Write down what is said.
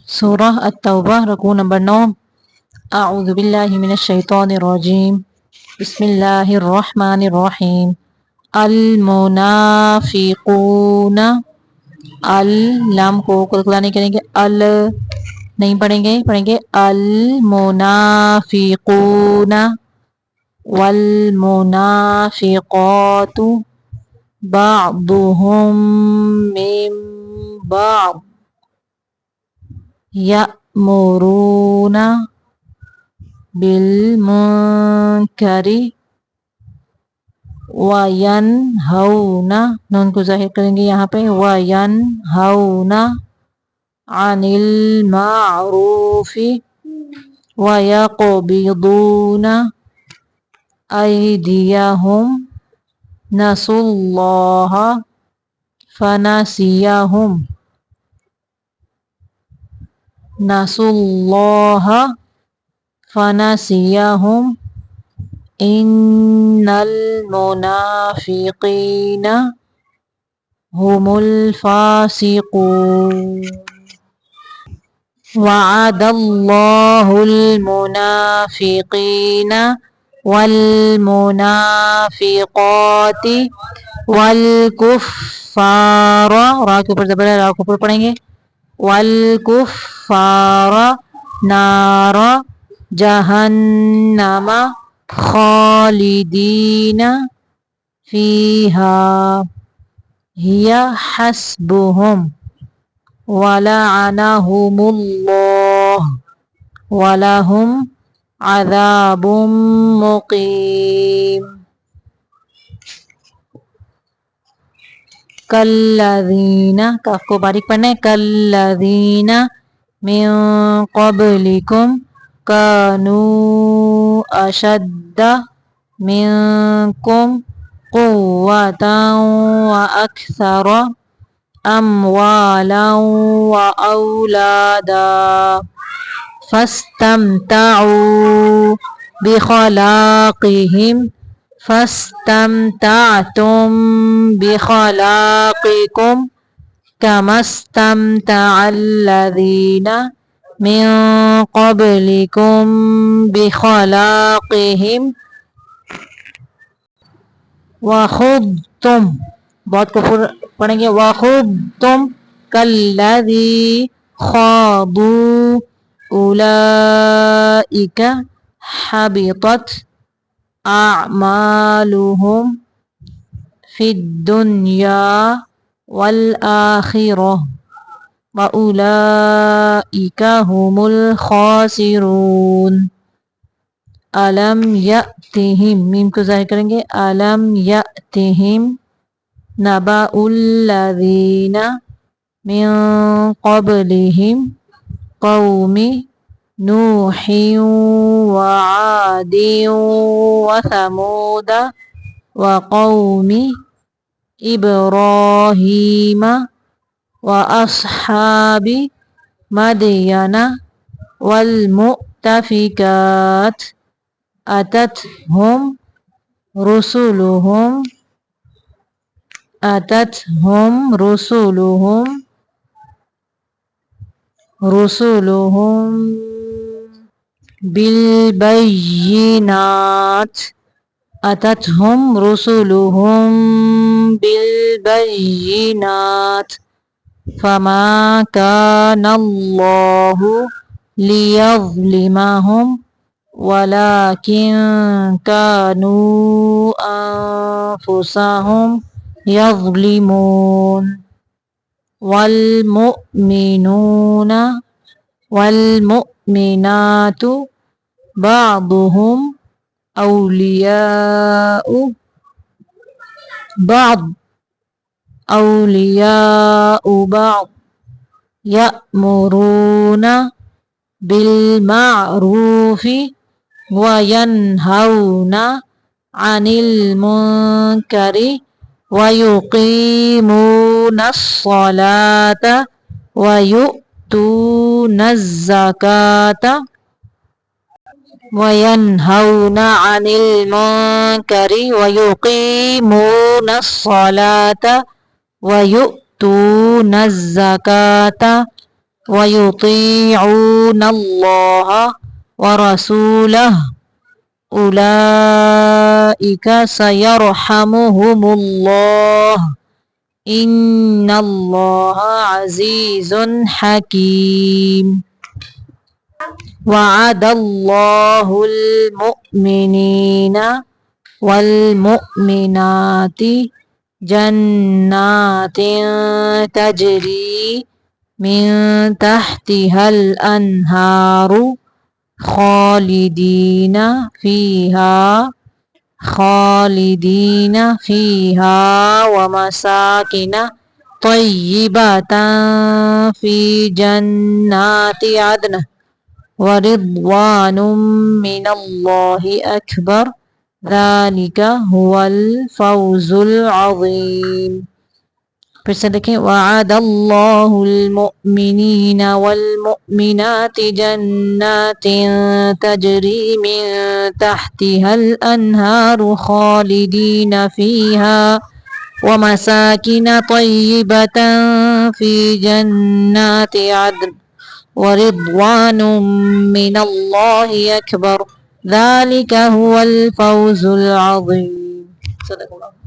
سورہ التوبہ رکوع نمبر 9۔ اعوذ باللہ من الشیطان الرجیم، بسم اللہ الرحمن الرحیم۔ المنافقون، لام کو کلکلا نہیں کریں گے، نہیں پڑھیں گے المنافقون والمنافقات بعضهم من بعض یأمرون بالمنکر وینہون، نون کو ظاہر کریں گے یہاں پہ، وینہون عن المعروف ویقبضون ایدیہم نسوا اللہ فنسیہم ان المنافقین هم الفاسقون۔ وعد اللہ المنافقین والمنافقات والکفار، را کے اوپر زبر ہے، را کے اوپر پڑھیں گے، والکفار نار جہنم خالدین فیہا ہی حسبہم ولعنہم اللہ ولہم عذاب مقیم۔ کالذین، کاف کو باریک پڑھنا ہے، کالذین من قبلکم كانوا أشد منكم قوة وأكثر أموالا وأولادا فاستمتعوا بخلاقهم فاستمتعتم بخلاقكم كما استمتع الذين من قبلكم بخلاقهم وخضتم، بہت کو پڑھیں گے، وخضتم كالذي خاضوا أولئك حبطت أعمالهم في الدنيا والآخرة وَأُولَئِكَ هُمُ الْخَاسِرُونَ۔ أَلَمْ يَأْتِهِمْ، میم کو ظاہر کریں گے، أَلَمْ يَأْتِهِمْ نَبَأُ الَّذِينَ مِنْ قَبْلِهِمْ قَوْمِ نُوحٍ وَعَادٍ وَثَمُودَ وَقَوْمِ إِبْرَاهِيمَ وَأَصْحَابِ مَدْيَنَ وَالْمُؤْتَفِكَاتِ أَتَتْهُمْ رُسُلُهُم بالبينات فما كان الله ليظلمهم ولكن كانوا أنفسهم يظلمون۔ والمؤمنون والمؤمنات بعضهم أولياء بعض يأمرون بالمعروف وينهون عن المنكر ويقيمون الصلاة ويؤتون الزكاة وينهون عن المنكر ويقيمون الصلاة ويؤتون ويؤتون الزكاة ويطيعون الله ورسوله أولئك سيرحمهم الله إن الله عزيز حكيم وعد الله المؤمنين والمؤمنات جنات تجري من تحتها الأنهار خالدين فيها ومساكن طيبة في جنات عدن ورضوان من الله أكبر ذلك هو الفوز العظيم. پھر سے دیکھیں وعد اللہ المؤمنین والمؤمنات جنات تجری من تحتها الانہار خالدین فیہا ومساکن طیبة فی جنات عدن ورضوان من اللہ اکبر ذلك هو الفوز العظیم. صدق اللہ.